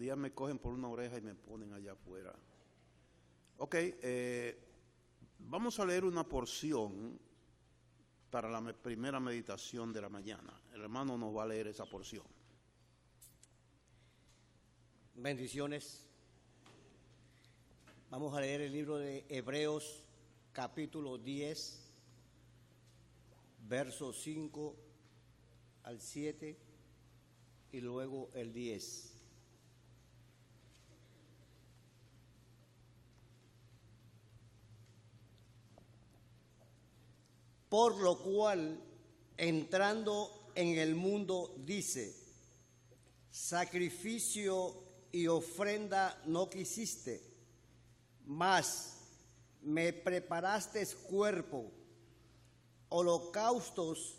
día me cogen por una oreja y me ponen allá afuera. Ok, vamos a leer una porción para la primera meditación de la mañana. El hermano nos va a leer esa porción. Bendiciones. Vamos a leer el libro de Hebreos, capítulo 10, versos 5 al 7 y luego el 10. Por lo cual, entrando en el mundo, dice: sacrificio y ofrenda no quisiste, mas me preparaste cuerpo. Holocaustos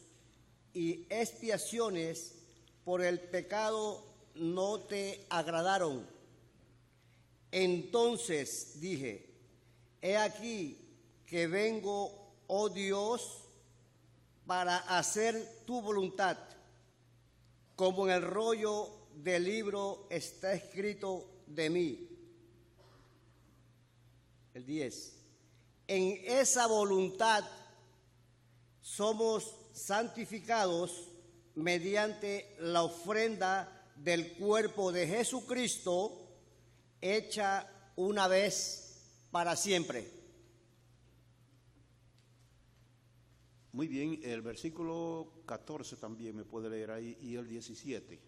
y expiaciones por el pecado no te agradaron. Entonces dije: he aquí que vengo, oh Dios, para hacer tu voluntad, como en el rollo del libro está escrito de mí. El 10. En esa voluntad somos santificados mediante la ofrenda del cuerpo de Jesucristo, hecha una vez para siempre. Muy bien, el versículo 14 también me puede leer ahí, y el 17.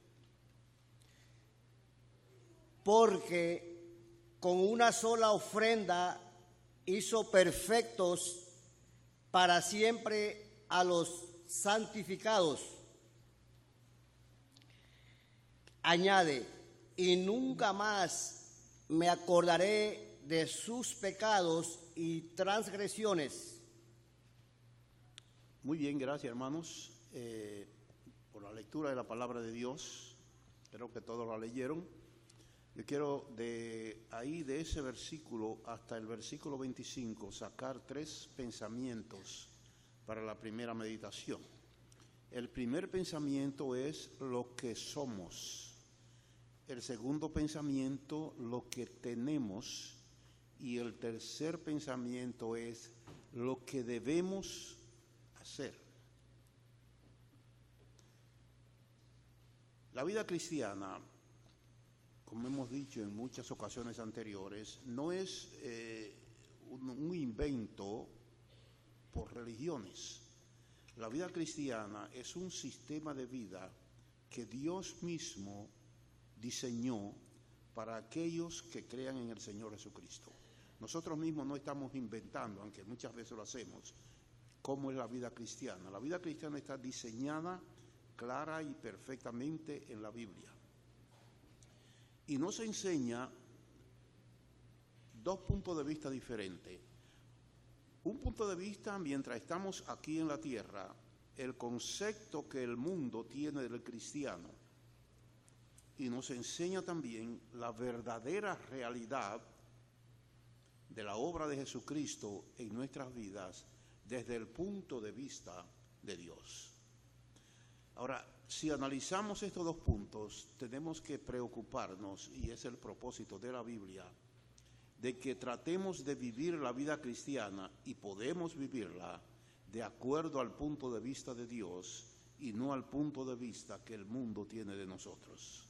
Porque con una sola ofrenda hizo perfectos para siempre a los santificados. Añade: y nunca más me acordaré de sus pecados y transgresiones. Muy bien, gracias hermanos por la lectura de la palabra de Dios. Espero que todos la leyeron. Yo quiero de ese versículo hasta el versículo 25 sacar 3 pensamientos para la primera meditación. El primer pensamiento es lo que somos. El segundo pensamiento, lo que tenemos. Y el tercer pensamiento es lo que debemos hacer. La vida cristiana, como hemos dicho en muchas ocasiones anteriores, no es un invento por religiones. La vida cristiana es un sistema de vida que Dios mismo diseñó para aquellos que crean en el Señor Jesucristo. Nosotros mismos no estamos inventando, aunque muchas veces lo hacemos, cómo es la vida cristiana. La vida cristiana está diseñada clara y perfectamente en la Biblia. Y nos enseña 2 puntos de vista diferentes. Un punto de vista mientras estamos aquí en la tierra, el concepto que el mundo tiene del cristiano. Y nos enseña también la verdadera realidad de la obra de Jesucristo en nuestras vidas desde el punto de vista de Dios. Ahora, si analizamos estos 2 puntos, tenemos que preocuparnos, y es el propósito de la Biblia, de que tratemos de vivir la vida cristiana, y podemos vivirla de acuerdo al punto de vista de Dios y no al punto de vista que el mundo tiene de nosotros.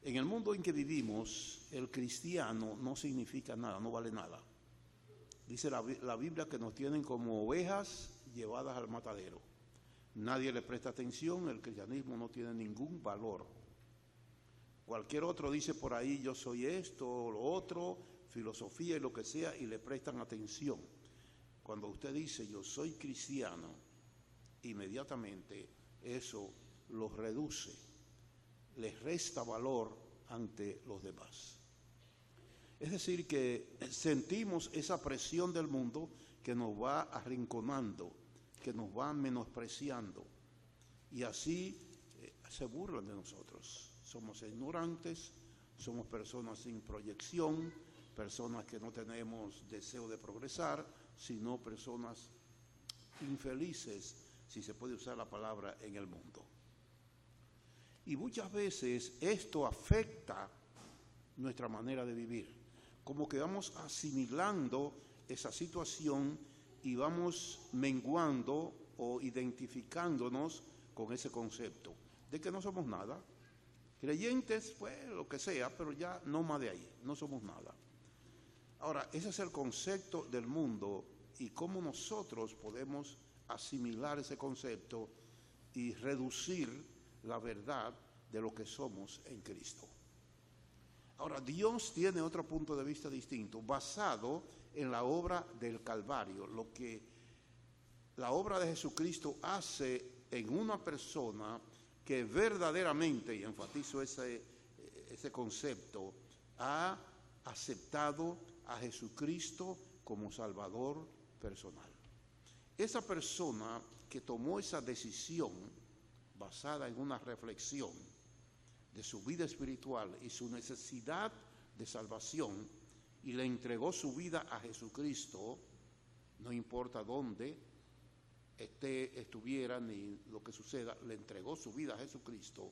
En el mundo en que vivimos, el cristiano no significa nada, no vale nada. Dice la Biblia que nos tienen como ovejas llevadas al matadero. Nadie le presta atención, el cristianismo no tiene ningún valor. Cualquier otro dice por ahí: yo soy esto o lo otro, filosofía y lo que sea, y le prestan atención. Cuando usted dice yo soy cristiano, inmediatamente eso los reduce, les resta valor ante los demás. Es decir, que sentimos esa presión del mundo que nos va arrinconando, que nos va menospreciando, y así se burlan de nosotros. Somos ignorantes, somos personas sin proyección, personas que no tenemos deseo de progresar, sino personas infelices, si se puede usar la palabra, en el mundo. Y muchas veces esto afecta nuestra manera de vivir, como que vamos asimilando esa situación y vamos menguando o identificándonos con ese concepto de que no somos nada. Creyentes, pues lo que sea, pero ya no más de ahí, no somos nada. Ahora, ese es el concepto del mundo y cómo nosotros podemos asimilar ese concepto y reducir la verdad de lo que somos en Cristo. Ahora, Dios tiene otro punto de vista distinto, basado en la obra del Calvario, lo que la obra de Jesucristo hace en una persona que verdaderamente, y enfatizo ese concepto, ha aceptado a Jesucristo como Salvador personal. Esa persona que tomó esa decisión basada en una reflexión de su vida espiritual y su necesidad de salvación y le entregó su vida a Jesucristo, no importa dónde estuviera ni lo que suceda, le entregó su vida a Jesucristo,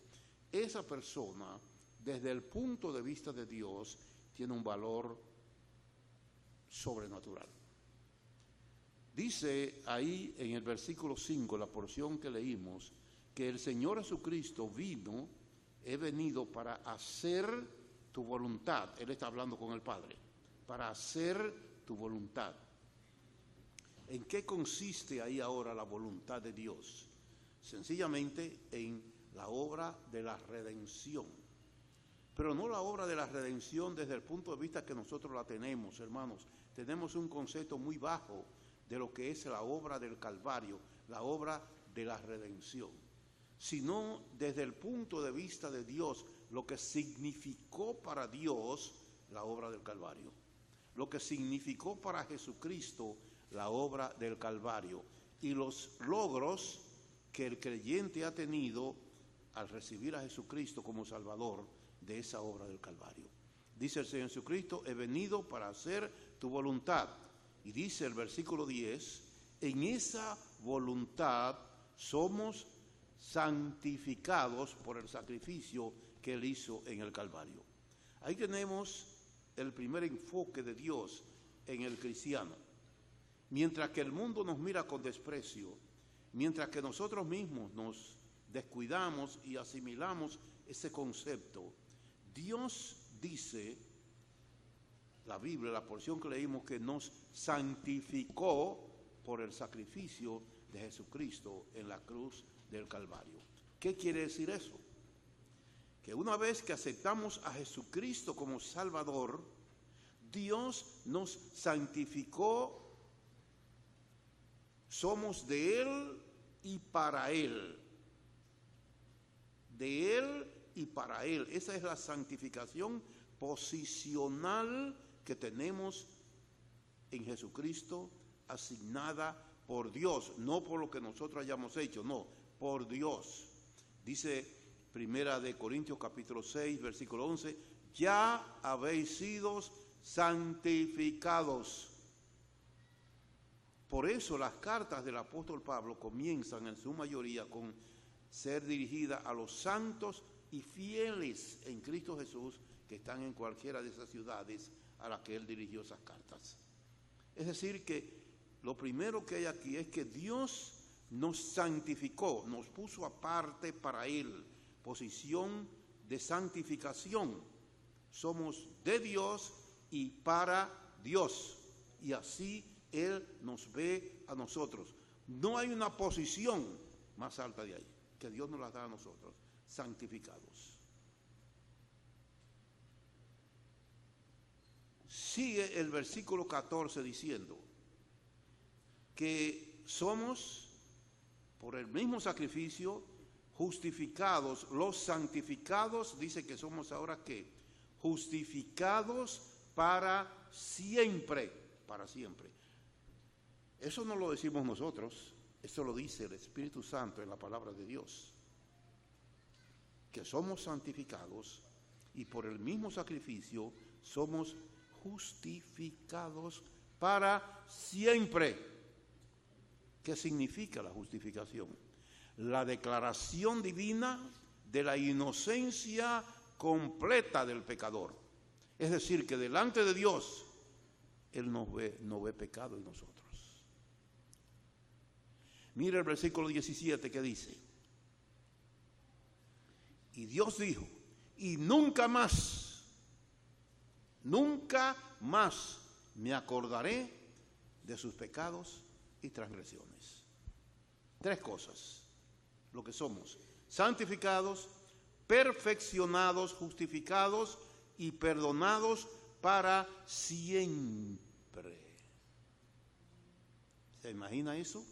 esa persona, desde el punto de vista de Dios, tiene un valor sobrenatural. Dice ahí en el versículo 5, la porción que leímos, que el Señor Jesucristo he venido para hacer tu voluntad. Él está hablando con el Padre, para hacer tu voluntad. ¿En qué consiste ahí ahora la voluntad de Dios? Sencillamente en la obra de la redención. Pero no la obra de la redención desde el punto de vista que nosotros la tenemos, hermanos. Tenemos un concepto muy bajo de lo que es la obra del Calvario, la obra de la redención, sino desde el punto de vista de Dios, lo que significó para Dios la obra del Calvario, lo que significó para Jesucristo la obra del Calvario y los logros que el creyente ha tenido al recibir a Jesucristo como Salvador de esa obra del Calvario. Dice el Señor Jesucristo, he venido para hacer tu voluntad. Y dice el versículo 10, en esa voluntad somos santificados por el sacrificio que Él hizo en el Calvario. Ahí tenemos el primer enfoque de Dios en el cristiano. Mientras que el mundo nos mira con desprecio, mientras que nosotros mismos nos descuidamos y asimilamos ese concepto, Dios dice, la Biblia, la porción que leímos, que nos santificó por el sacrificio de Jesucristo en la cruz del Calvario. ¿Qué quiere decir eso? Que una vez que aceptamos a Jesucristo como Salvador, Dios nos santificó, somos de Él y para Él. De Él y para Él. Esa es la santificación posicional que tenemos en Jesucristo, asignada por Dios, no por lo que nosotros hayamos hecho, no, por Dios. Dice Primera de Corintios capítulo 6, versículo 11, ya habéis sido santificados. Por eso las cartas del apóstol Pablo comienzan en su mayoría con ser dirigidas a los santos y fieles en Cristo Jesús que están en cualquiera de esas ciudades a las que él dirigió esas cartas. Es decir, que lo primero que hay aquí es que Dios nos santificó, nos puso aparte para Él, posición de santificación. Somos de Dios y para Dios, y así Él nos ve a nosotros. No hay una posición más alta de ahí, que Dios nos la da a nosotros, santificados. Sigue el versículo 14 diciendo que somos, por el mismo sacrificio, justificados, los santificados, dice que somos ahora ¿qué? Justificados para siempre, para siempre. Eso no lo decimos nosotros, eso lo dice el Espíritu Santo en la palabra de Dios, que somos santificados y por el mismo sacrificio somos justificados para siempre. ¿Qué significa la justificación? La declaración divina de la inocencia completa del pecador. Es decir, que delante de Dios, Él no ve pecado en nosotros. Mira el versículo 17 que dice: y Dios dijo, y nunca más me acordaré de sus pecados y transgresiones. Tres cosas: lo que somos: santificados, perfeccionados, justificados y perdonados para siempre. ¿Se imagina eso?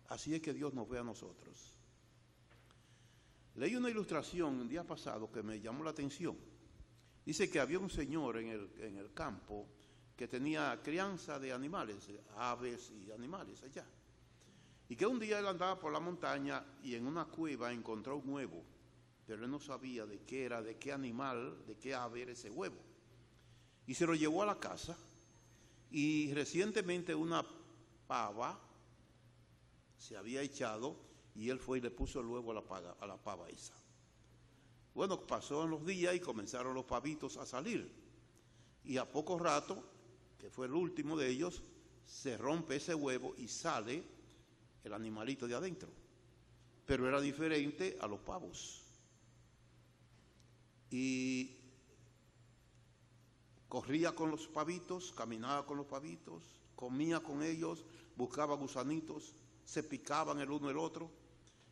Así es que Dios nos ve a nosotros. Leí una ilustración el día pasado que me llamó la atención. Dice que había un señor en el campo que tenía crianza de animales, aves y animales allá. Y que un día él andaba por la montaña y en una cueva encontró un huevo, pero él no sabía de qué era, de qué animal, de qué ave era ese huevo. Y se lo llevó a la casa, y recientemente una pava se había echado y él fue y le puso el huevo a la pava esa. Bueno, pasaron los días y comenzaron los pavitos a salir. Y a poco rato, que fue el último de ellos, se rompe ese huevo y sale el animalito de adentro. Pero era diferente a los pavos. Y corría con los pavitos, caminaba con los pavitos, comía con ellos, buscaba gusanitos, se picaban el uno el otro,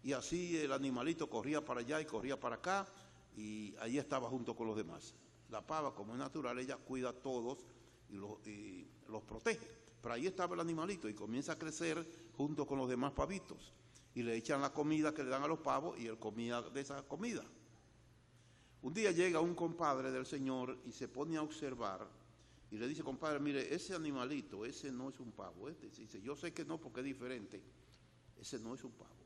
y así el animalito corría para allá y corría para acá, y ahí estaba junto con los demás. La pava, como es natural, ella cuida a todos y los protege. Pero ahí estaba el animalito y comienza a crecer junto con los demás pavitos, y le echan la comida que le dan a los pavos y él comía de esa comida. Un día llega un compadre del Señor y se pone a observar y le dice: compadre, mire, ese animalito, ese no es un pavo. Dice: yo sé que no, porque es diferente. Ese no es un pavo.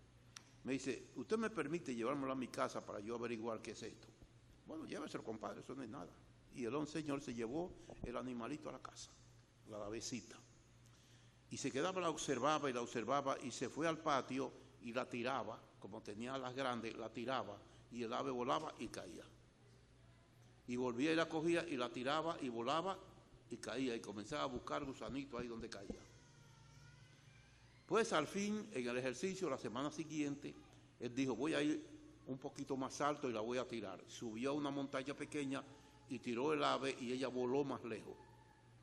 Me dice: ¿usted me permite llevármelo a mi casa para yo averiguar qué es esto? Bueno, lléveselo, compadre, eso no es nada. Y el señor se llevó el animalito a la casa, la avecita. Y se quedaba, la observaba y se fue al patio y la tiraba, como tenía alas grandes, la tiraba y el ave volaba y caía. Y volvía y la cogía y la tiraba y volaba y caía, y comenzaba a buscar gusanitos ahí donde caía. Pues al fin, en el ejercicio, la semana siguiente, él dijo: voy a ir un poquito más alto y la voy a tirar. Subió a una montaña pequeña y tiró el ave y ella voló más lejos.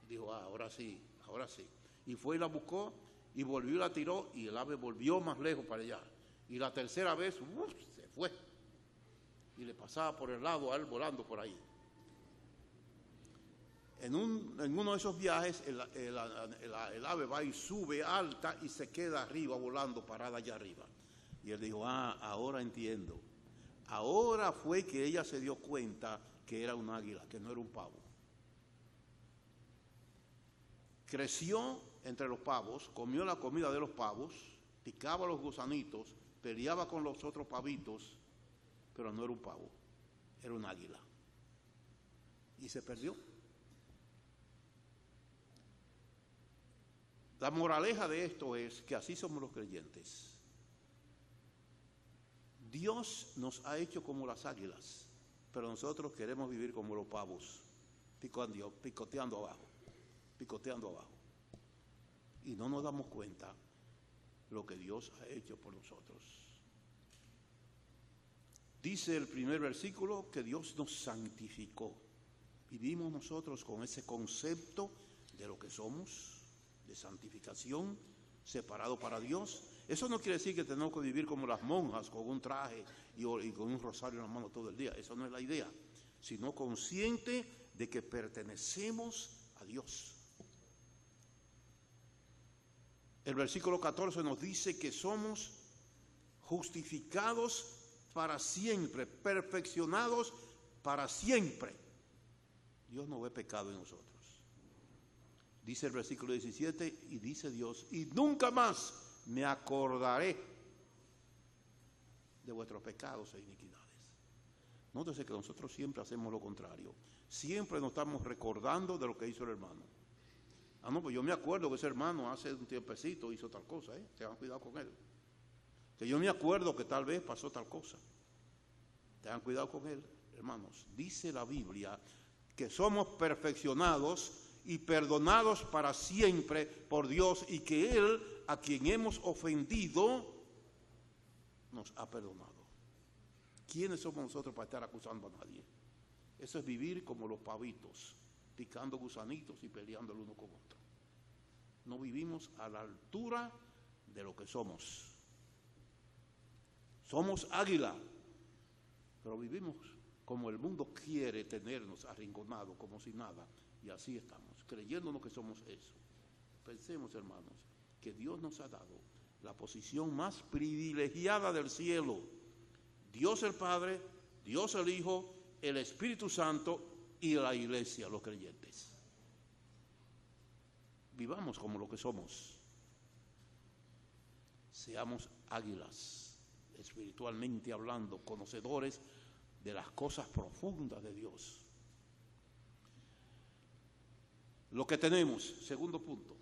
Dijo: ahora sí, ahora sí. Y fue y la buscó y volvió y la tiró y el ave volvió más lejos para allá. Y la tercera vez, se fue. Y le pasaba por el lado a él volando por ahí. En uno de esos viajes, el ave va y sube alta y se queda arriba, volando, parada allá arriba. Y él dijo: ahora entiendo. Ahora fue que ella se dio cuenta que era un águila, que no era un pavo. Creció entre los pavos, comió la comida de los pavos, picaba los gusanitos, peleaba con los otros pavitos, pero no era un pavo, era un águila. Y se perdió. La moraleja de esto es que así somos los creyentes. Dios nos ha hecho como las águilas, pero nosotros queremos vivir como los pavos, picoteando abajo. Y no nos damos cuenta lo que Dios ha hecho por nosotros. Dice el primer versículo que Dios nos santificó. Vivimos nosotros con ese concepto de lo que somos, de santificación, separado para Dios. Eso no quiere decir que tenemos que vivir como las monjas, con un traje y con un rosario en la mano todo el día. Eso no es la idea, sino consciente de que pertenecemos a Dios. El versículo 14 nos dice que somos justificados para siempre, perfeccionados para siempre. Dios no ve pecado en nosotros. Dice el versículo 17, y dice Dios: y nunca más me acordaré de vuestros pecados e iniquidades. Nótese que nosotros siempre hacemos lo contrario. Siempre nos estamos recordando de lo que hizo el hermano. No, pues yo me acuerdo que ese hermano hace un tiempecito hizo tal cosa, tengan cuidado con él. Que yo me acuerdo que tal vez pasó tal cosa. Tengan cuidado con él, hermanos. Dice la Biblia que somos perfeccionados y perdonados para siempre por Dios y que Él, a quien hemos ofendido, nos ha perdonado. ¿Quiénes somos nosotros para estar acusando a nadie? Eso es vivir como los pavitos, picando gusanitos y peleando el uno con otro. No vivimos a la altura de lo que somos. Somos águila, pero vivimos como el mundo quiere tenernos arrinconados, como si nada, y así estamos, creyéndonos que somos eso. Pensemos, hermanos, que Dios nos ha dado la posición más privilegiada del cielo. Dios el Padre, Dios el Hijo, el Espíritu Santo y la Iglesia, los creyentes. Vivamos como lo que somos. Seamos águilas, espiritualmente hablando, conocedores de las cosas profundas de Dios. Lo que tenemos, segundo punto.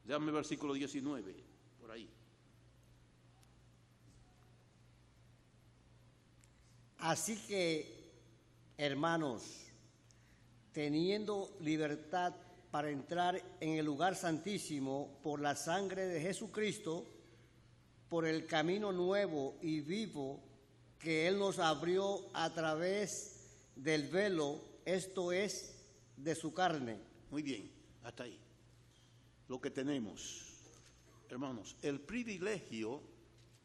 Léame el versículo 19, por ahí. Así que, hermanos, teniendo libertad para entrar en el lugar santísimo por la sangre de Jesucristo, por el camino nuevo y vivo que Él nos abrió a través del velo, esto es, de su carne. Muy bien, hasta ahí. Lo que tenemos, hermanos, el privilegio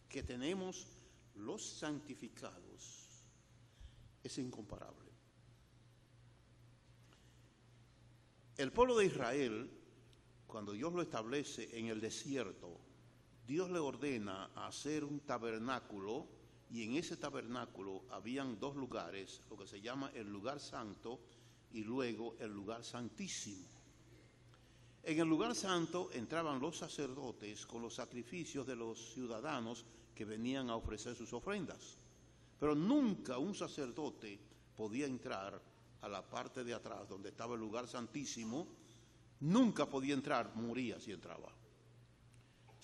que tenemos los santificados es incomparable. El pueblo de Israel, cuando Dios lo establece en el desierto, Dios le ordena hacer un tabernáculo, y en ese tabernáculo habían dos lugares, lo que se llama el lugar santo y luego el lugar santísimo. En el lugar santo entraban los sacerdotes con los sacrificios de los ciudadanos que venían a ofrecer sus ofrendas, pero nunca un sacerdote podía entrar a la parte de atrás donde estaba el lugar santísimo, nunca podía entrar, moría si entraba.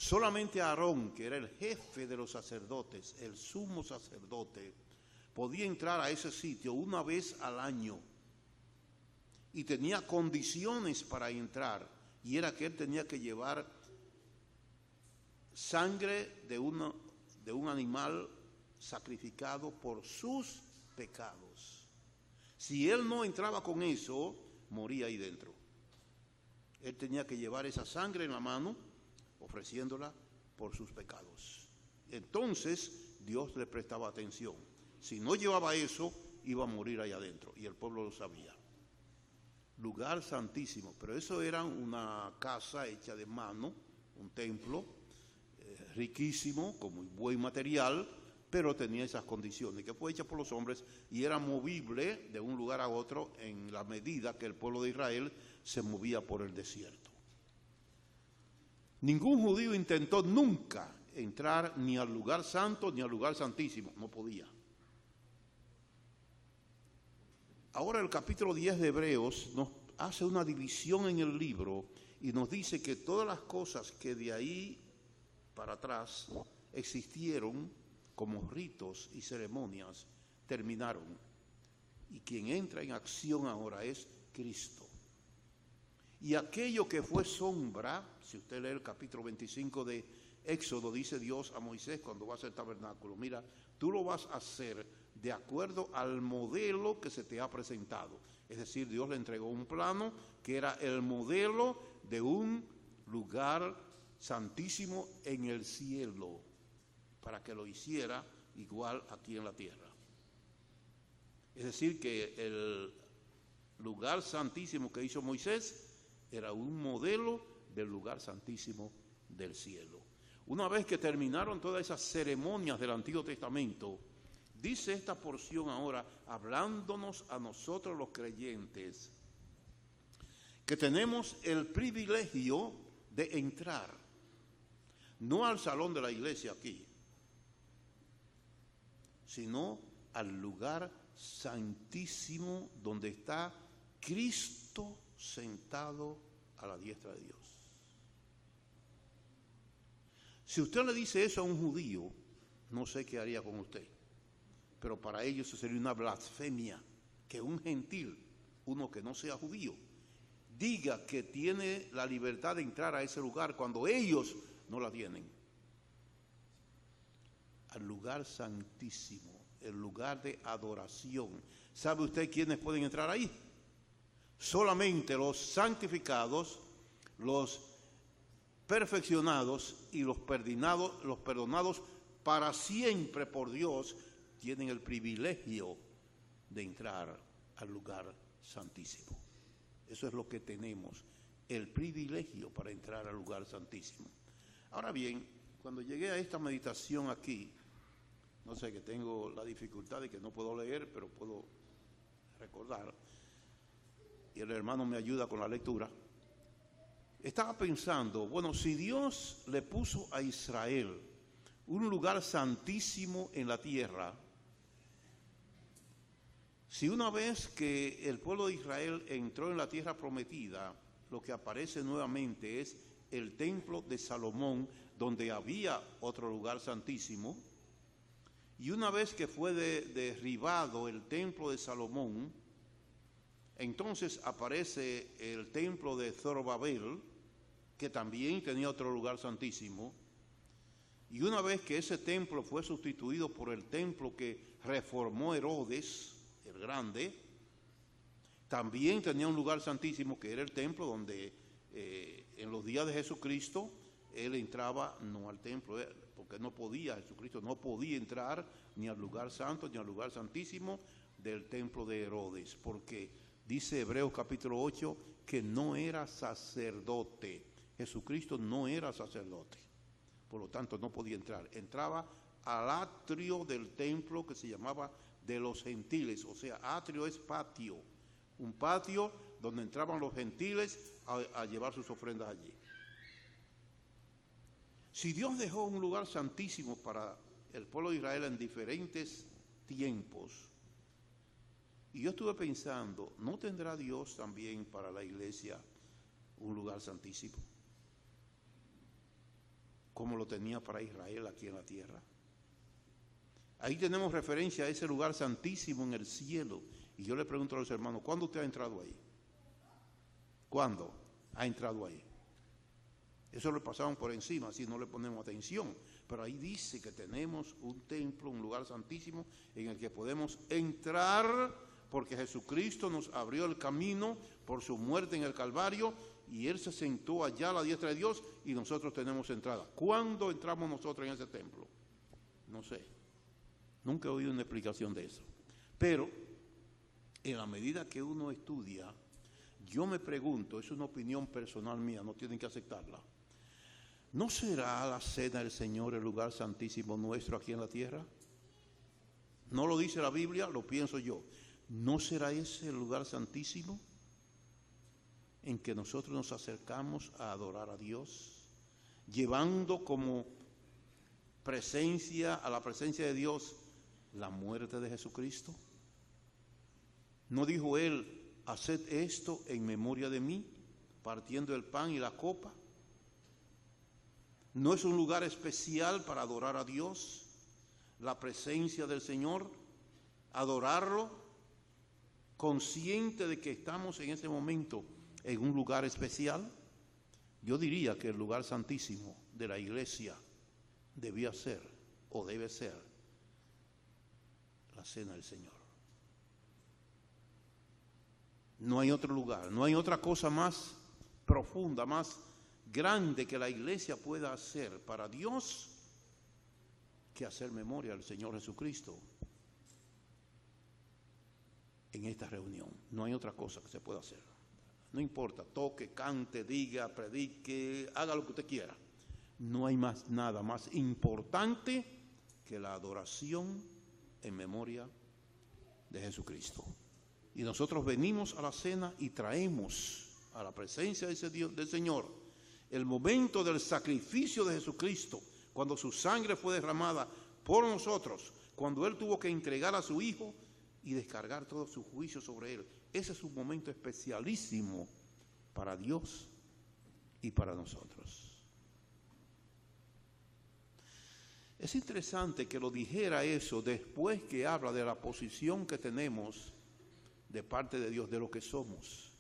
Solamente Aarón, que era el jefe de los sacerdotes, el sumo sacerdote, podía entrar a ese sitio una vez al año y tenía condiciones para entrar, y era que él tenía que llevar sangre de un animal sacrificado por sus pecados. Si él no entraba con eso, moría ahí dentro. Él tenía que llevar esa sangre en la mano, ofreciéndola por sus pecados. Entonces Dios le prestaba atención. Si no llevaba eso, iba a morir allá adentro, y el pueblo lo sabía. Lugar santísimo, pero eso era una casa hecha de mano, un templo riquísimo, con muy buen material, pero tenía esas condiciones, que fue hecha por los hombres y era movible de un lugar a otro en la medida que el pueblo de Israel se movía por el desierto. Ningún judío intentó nunca entrar ni al lugar santo ni al lugar santísimo, no podía. Ahora el capítulo 10 de Hebreos nos hace una división en el libro y nos dice que todas las cosas que de ahí para atrás existieron como ritos y ceremonias terminaron. Y quien entra en acción ahora es Cristo. Y aquello que fue sombra, si usted lee el capítulo 25 de Éxodo, dice Dios a Moisés cuando va a hacer tabernáculo, mira, tú lo vas a hacer de acuerdo al modelo que se te ha presentado. Es decir, Dios le entregó un plano que era el modelo de un lugar santísimo en el cielo, para que lo hiciera igual aquí en la tierra. Es decir, que el lugar santísimo que hizo Moisés era un modelo del lugar santísimo del cielo. Una vez que terminaron todas esas ceremonias del Antiguo Testamento, dice esta porción ahora, hablándonos a nosotros los creyentes, que tenemos el privilegio de entrar, no al salón de la iglesia aquí, sino al lugar santísimo donde está Cristo sentado a la diestra de Dios. Si usted le dice eso a un judío, no sé qué haría con usted. pero para ellos eso sería una blasfemia, que un gentil, uno que no sea judío, diga que tiene la libertad de entrar a ese lugar cuando ellos no la tienen. Al lugar santísimo, el lugar de adoración. ¿Sabe usted quiénes pueden entrar ahí? Solamente los santificados, los perfeccionados y los perdonados para siempre por Dios tienen el privilegio de entrar al lugar santísimo. Eso es lo que tenemos, el privilegio para entrar al lugar santísimo. Ahora bien, cuando llegué a esta meditación aquí, no sé, que tengo la dificultad de que no puedo leer, pero puedo recordar, y el hermano me ayuda con la lectura. Estaba pensando, bueno, si Dios le puso a Israel un lugar santísimo en la tierra, si una vez que el pueblo de Israel entró en la tierra prometida, lo que aparece nuevamente es el templo de Salomón, donde había otro lugar santísimo, y una vez que fue derribado el templo de Salomón, entonces aparece el templo de Zorobabel, que también tenía otro lugar santísimo, y una vez que ese templo fue sustituido por el templo que reformó Herodes el Grande, también tenía un lugar santísimo que era el templo donde en los días de Jesucristo él entraba no al templo, porque no podía, Jesucristo no podía entrar ni al lugar santo ni al lugar santísimo del templo de Herodes, porque dice Hebreos capítulo 8 que no era sacerdote. Jesucristo no era sacerdote, por lo tanto no podía entrar. Entraba al atrio del templo que se llamaba de los gentiles, o sea, atrio es patio, un patio donde entraban los gentiles a llevar sus ofrendas allí. Si Dios dejó un lugar santísimo para el pueblo de Israel en diferentes tiempos, y yo estuve pensando, ¿no tendrá Dios también para la iglesia un lugar santísimo? Como lo tenía para Israel aquí en la tierra. Ahí tenemos referencia a ese lugar santísimo en el cielo. Y yo le pregunto a los hermanos, ¿cuándo usted ha entrado ahí? ¿Cuándo ha entrado ahí? Eso lo pasaban por encima, así no le ponemos atención. Pero ahí dice que tenemos un templo, un lugar santísimo en el que podemos entrar, porque Jesucristo nos abrió el camino por su muerte en el Calvario y Él se sentó allá a la diestra de Dios y nosotros tenemos entrada. ¿Cuándo entramos nosotros en ese templo? No sé. Nunca he oído una explicación de eso. Pero en la medida que uno estudia, yo me pregunto, es una opinión personal mía, no tienen que aceptarla, ¿no será la cena del Señor el lugar santísimo nuestro aquí en la tierra? ¿No lo dice la Biblia? Lo pienso yo. ¿No será ese el lugar santísimo en que nosotros nos acercamos a adorar a Dios, llevando como presencia, a la presencia de Dios, la muerte de Jesucristo? ¿No dijo Él, haced esto en memoria de mí, partiendo el pan y la copa? ¿No es un lugar especial para adorar a Dios, la presencia del Señor, adorarlo, consciente de que estamos en ese momento en un lugar especial? Yo diría que el lugar santísimo de la iglesia debía ser o debe ser la cena del Señor. No hay otro lugar, no hay otra cosa más profunda, más grande que la iglesia pueda hacer para Dios que hacer memoria al Señor Jesucristo en esta reunión. No hay otra cosa que se pueda hacer. No importa, toque, cante, diga, predique, haga lo que usted quiera. No hay más nada más importante que la adoración en memoria de Jesucristo. Y nosotros venimos a la cena y traemos a la presencia de ese Dios, del Señor, el momento del sacrificio de Jesucristo, cuando su sangre fue derramada por nosotros, cuando Él tuvo que entregar a su Hijo y descargar todo su juicio sobre Él. Ese es un momento especialísimo para Dios y para nosotros. Es interesante que lo dijera eso después que habla de la posición que tenemos de parte de Dios, de lo que somos.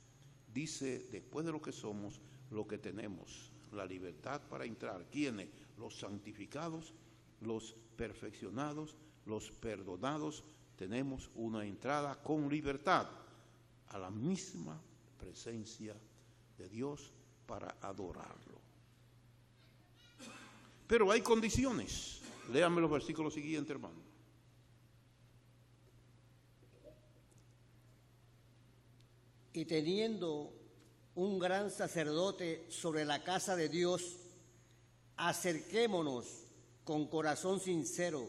Dice, después de lo que somos, lo que tenemos, la libertad para entrar. ¿Quiénes? Los santificados, los perfeccionados, los perdonados. Tenemos una entrada con libertad a la misma presencia de Dios para adorarlo. Pero hay condiciones. Léame los versículos siguientes, hermano. Y teniendo un gran sacerdote sobre la casa de Dios, acerquémonos con corazón sincero,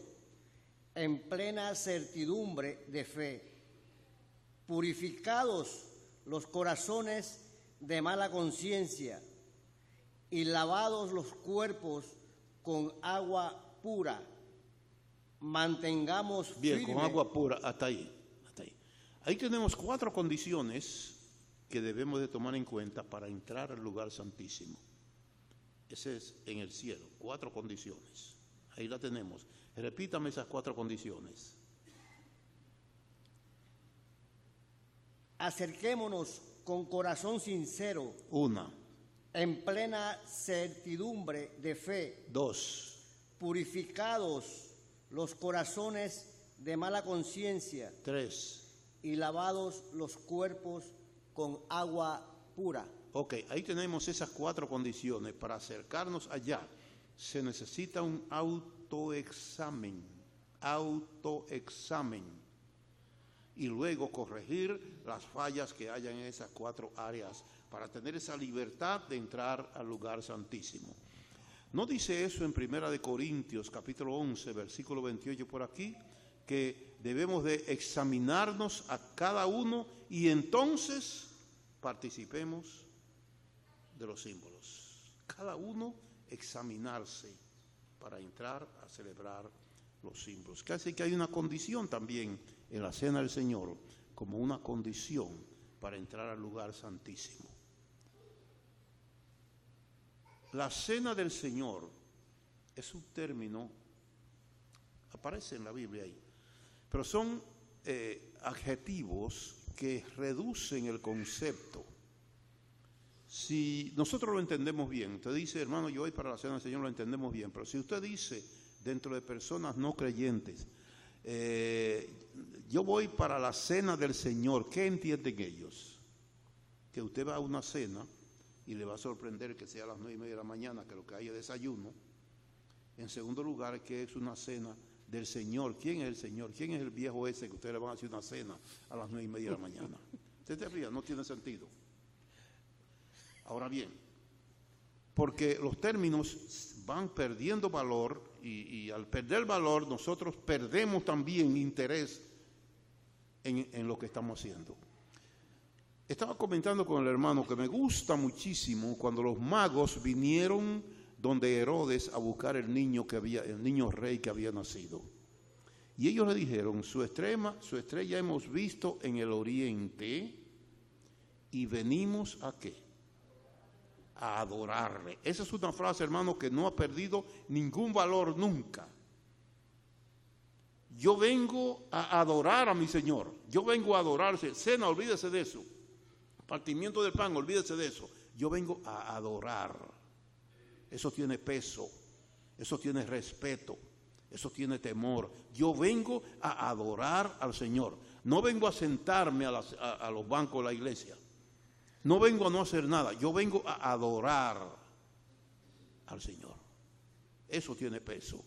en plena certidumbre de fe, purificados los corazones de mala conciencia y lavados los cuerpos con agua pura. Mantengamos bien, firme. con agua pura, hasta ahí. Ahí tenemos 4 condiciones que debemos de tomar en cuenta para entrar al lugar santísimo. Ese es en el cielo, 4 condiciones. Ahí la tenemos. Repítame esas 4 condiciones. Acerquémonos con corazón sincero. 1. En plena certidumbre de fe. 2. Purificados los corazones de mala conciencia. 3. Y lavados los cuerpos con agua pura. Ok, ahí tenemos esas 4 condiciones. Para acercarnos allá se necesita un autoexamen. Y luego corregir las fallas que haya en esas 4 áreas para tener esa libertad de entrar al lugar santísimo. ¿No dice eso en 1 Corintios capítulo 11, versículo 28 por aquí? Que debemos de examinarnos a cada uno y entonces participemos de los símbolos. Cada uno examinarse para entrar a celebrar los símbolos. Casi que hay una condición también en la cena del Señor, como una condición para entrar al lugar santísimo. La cena del Señor es un término, aparece en la Biblia ahí, pero son adjetivos que reducen el concepto. Si nosotros lo entendemos bien, usted dice, hermano, yo voy para la cena del Señor, lo entendemos bien, pero si usted dice dentro de personas no creyentes, yo voy para la cena del Señor, ¿qué entienden ellos? Que usted va a una cena y le va a sorprender que sea a las 9:30 de la mañana, que lo que haya desayuno. En segundo lugar, que es una cena del Señor. ¿Quién es el Señor? ¿Quién es el viejo ese que usted le va a hacer una cena a las 9:30 de la mañana? ¿Usted te fija? No tiene sentido. Ahora bien, porque los términos van perdiendo valor y al perder valor nosotros perdemos también interés en lo que estamos haciendo. Estaba comentando con el hermano que me gusta muchísimo cuando los magos vinieron donde Herodes a buscar el niño rey que había nacido. Y ellos le dijeron, su estrella hemos visto en el oriente y venimos ¿a qué? A adorarle. Esa es una frase, hermano, que no ha perdido ningún valor nunca. Yo vengo a adorar a mi Señor. Yo vengo a adorarse. Cena, olvídese de eso. Partimiento del pan, olvídese de eso. Yo vengo a adorar. Eso tiene peso. Eso tiene respeto. Eso tiene temor. Yo vengo a adorar al Señor. No vengo a sentarme a los bancos de la iglesia. No vengo a no hacer nada. Yo vengo a adorar al Señor. Eso tiene peso.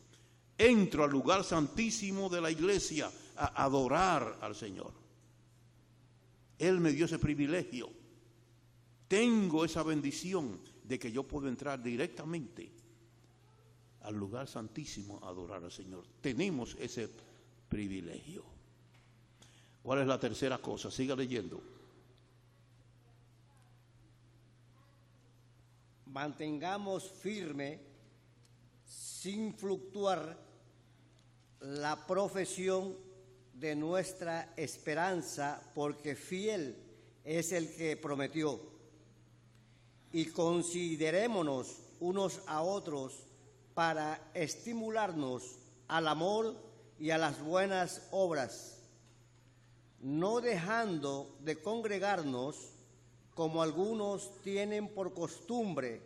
Entro al lugar santísimo de la iglesia a adorar al Señor. Él me dio ese privilegio. Tengo esa bendición de que yo puedo entrar directamente al lugar santísimo a adorar al Señor. Tenemos ese privilegio. ¿Cuál es la tercera cosa? Siga leyendo. Mantengamos firme, sin fluctuar, la profesión de nuestra esperanza, porque fiel es el que prometió. Y considerémonos unos a otros para estimularnos al amor y a las buenas obras, no dejando de congregarnos como algunos tienen por costumbre,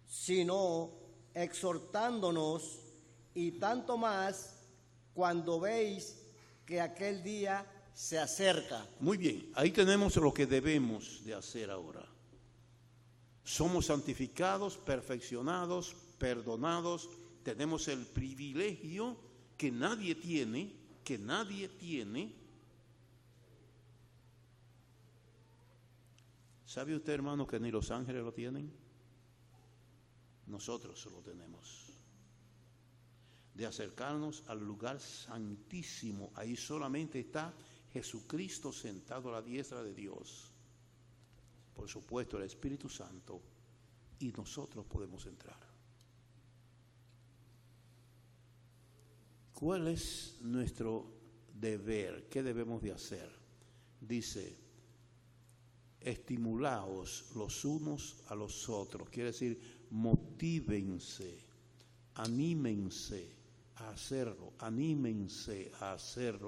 sino exhortándonos, y tanto más cuando veis que aquel día se acerca. Muy bien, ahí tenemos lo que debemos de hacer ahora. Somos santificados, perfeccionados, perdonados, tenemos el privilegio que nadie tiene. ¿Sabe usted, hermano, que ni los ángeles lo tienen? Nosotros lo tenemos. De acercarnos al lugar santísimo. Ahí solamente está Jesucristo sentado a la diestra de Dios. Por supuesto, el Espíritu Santo. Y nosotros podemos entrar. ¿Cuál es nuestro deber? ¿Qué debemos de hacer? Dice, estimulaos los unos a los otros. Quiere decir, motívense, anímense a hacerlo,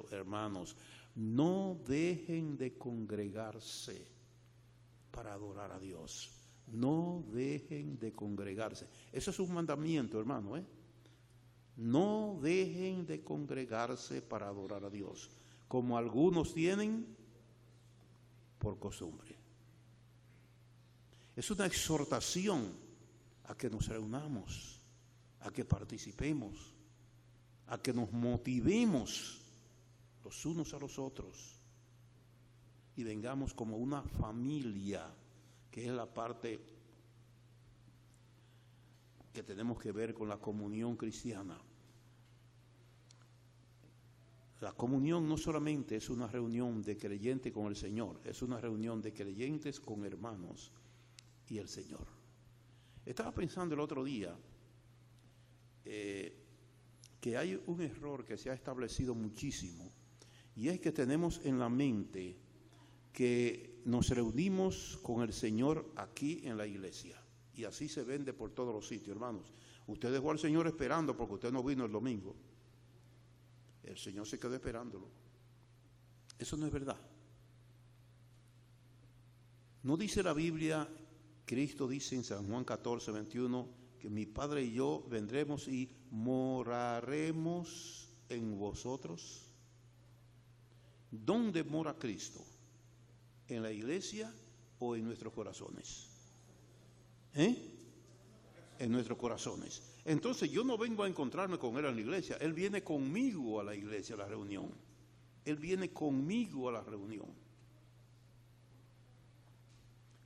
hermanos. No dejen de congregarse para adorar a Dios. No dejen de congregarse. Eso es un mandamiento, hermano, No dejen de congregarse para adorar a Dios, como algunos tienen por costumbre. Es una exhortación a que nos reunamos, a que participemos, a que nos motivemos los unos a los otros y vengamos como una familia, que es la parte que tenemos que ver con la comunión cristiana. La comunión no solamente es una reunión de creyentes con el Señor, es una reunión de creyentes con hermanos y el Señor. Estaba pensando el otro día que hay un error que se ha establecido muchísimo, y es que tenemos en la mente que nos reunimos con el Señor aquí en la iglesia, y así se vende por todos los sitios, hermanos. Usted dejó al Señor esperando porque usted no vino el domingo. El Señor se quedó esperándolo. Eso no es verdad. No dice la Biblia, Cristo dice en San Juan 14, 21, que mi Padre y yo vendremos y moraremos en vosotros. ¿Dónde mora Cristo? ¿En la iglesia o en nuestros corazones? En nuestros corazones. Entonces yo no vengo a encontrarme con Él en la iglesia. Él viene conmigo a la iglesia, a la reunión. Él viene conmigo a la reunión.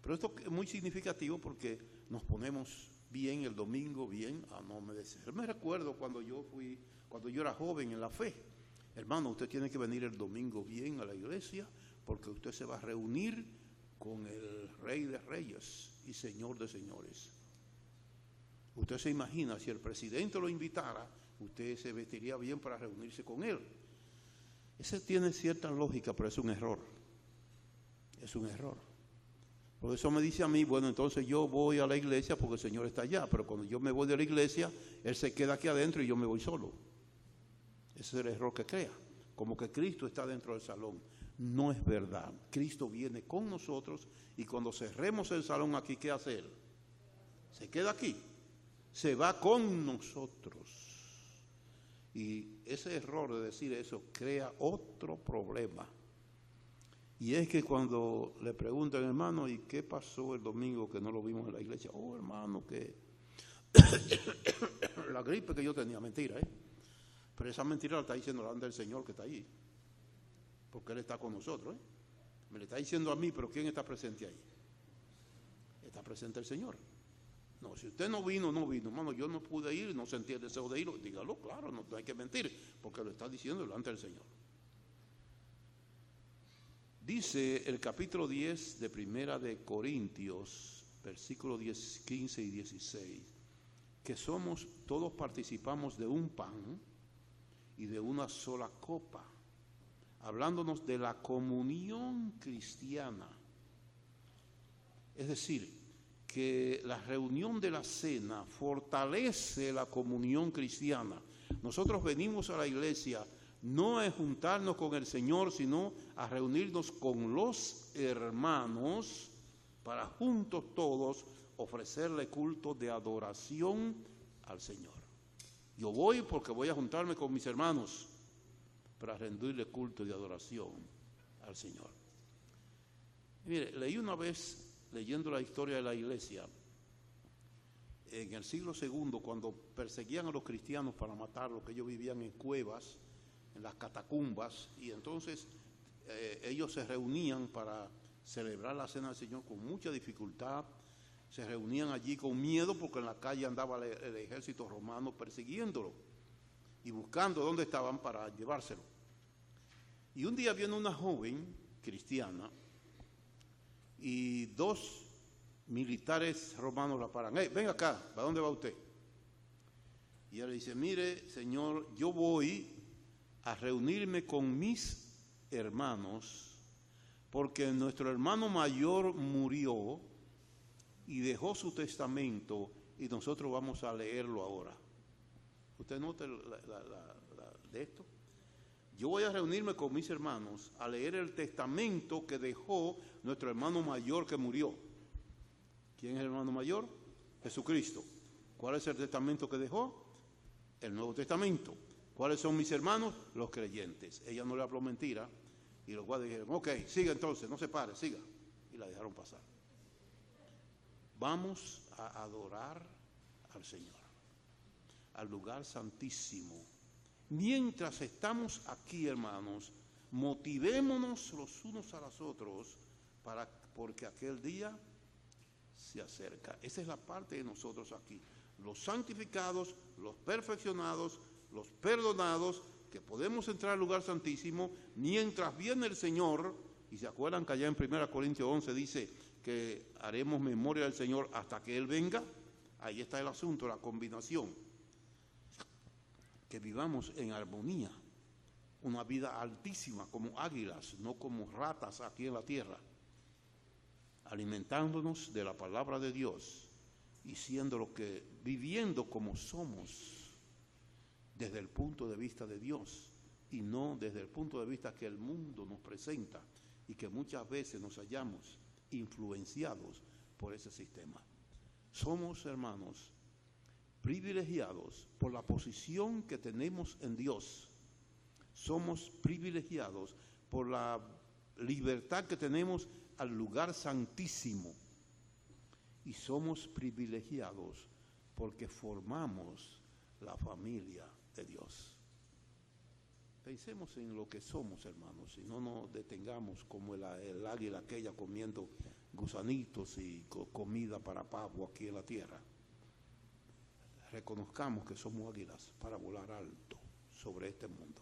Pero esto es muy significativo porque nos ponemos bien el domingo, bien a nombre de Dios. Me recuerdo cuando yo era joven en la fe. Hermano, usted tiene que venir el domingo bien a la iglesia porque usted se va a reunir con el Rey de Reyes y Señor de Señores. Usted se imagina, si el presidente lo invitara, usted se vestiría bien para reunirse con él. Ese tiene cierta lógica, pero es un error. Es un error. Por eso me dice a mí, bueno, entonces yo voy a la iglesia porque el Señor está allá, pero cuando yo me voy de la iglesia, Él se queda aquí adentro y yo me voy solo. Ese es el error que crea, como que Cristo está dentro del salón. No es verdad. Cristo viene con nosotros y cuando cerremos el salón aquí, ¿qué hace Él? Se queda aquí. Se va con nosotros. Y ese error de decir eso crea otro problema. Y es que cuando le preguntan, hermano, ¿y qué pasó el domingo que no lo vimos en la iglesia? Oh, hermano, que la gripe que yo tenía, mentira, Pero esa mentira la está diciendo delante del Señor que está ahí. Porque Él está con nosotros, Me le está diciendo a mí, pero ¿quién está presente ahí? Está presente el Señor. No, si usted no vino, hermano, yo no pude ir, no sentí el deseo de ir, dígalo, claro, no hay que mentir, porque lo está diciendo delante del Señor. Dice el capítulo 10 de Primera de Corintios, versículos 10, 15 y 16, que todos participamos de un pan y de una sola copa, hablándonos de la comunión cristiana. Es decir, que la reunión de la cena fortalece la comunión cristiana. Nosotros venimos a la iglesia no a juntarnos con el Señor, sino a reunirnos con los hermanos para juntos todos ofrecerle culto de adoración al Señor. Yo voy porque voy a juntarme con mis hermanos para rendirle culto de adoración al Señor. Mire, leí una vez, leyendo la historia de la iglesia, en el siglo II, cuando perseguían a los cristianos para matarlos, que ellos vivían en cuevas, en las catacumbas, y entonces ellos se reunían para celebrar la cena del Señor con mucha dificultad. Se reunían allí con miedo porque en la calle andaba el ejército romano persiguiéndolo y buscando dónde estaban para llevárselo. Y un día viene una joven cristiana y dos militares romanos la paran. Hey, ven acá, ¿para dónde va usted? Y ella le dice, mire, Señor, yo voy a reunirme con mis hermanos porque nuestro hermano mayor murió y dejó su testamento y nosotros vamos a leerlo ahora. ¿Usted nota de esto? Yo voy a reunirme con mis hermanos a leer el testamento que dejó nuestro hermano mayor que murió. ¿Quién es el hermano mayor? Jesucristo. ¿Cuál es el testamento que dejó? El Nuevo Testamento. ¿Cuáles son mis hermanos? Los creyentes. Ella no le habló mentira y los guardias dijeron, ok, siga entonces, no se pare, siga. Y la dejaron pasar. Vamos a adorar al Señor, al lugar santísimo. Mientras estamos aquí, hermanos, motivémonos los unos a los otros porque aquel día se acerca. Esa es la parte de nosotros aquí. Los santificados, los perfeccionados, los perdonados, que podemos entrar al lugar santísimo mientras viene el Señor. Y se acuerdan que allá en 1 Corintios 11 dice que haremos memoria del Señor hasta que Él venga. Ahí está el asunto, la combinación. Que vivamos en armonía, una vida altísima como águilas, no como ratas aquí en la tierra, alimentándonos de la palabra de Dios y viviendo como somos desde el punto de vista de Dios y no desde el punto de vista que el mundo nos presenta y que muchas veces nos hallamos influenciados por ese sistema. Somos, hermanos, privilegiados por la posición que tenemos en Dios. Somos privilegiados por la libertad que tenemos al lugar santísimo. Y somos privilegiados porque formamos la familia de Dios. Pensemos en lo que somos, hermanos, y no nos detengamos como el águila aquella comiendo gusanitos y comida para pavo aquí en la tierra. Reconozcamos que somos águilas para volar alto sobre este mundo.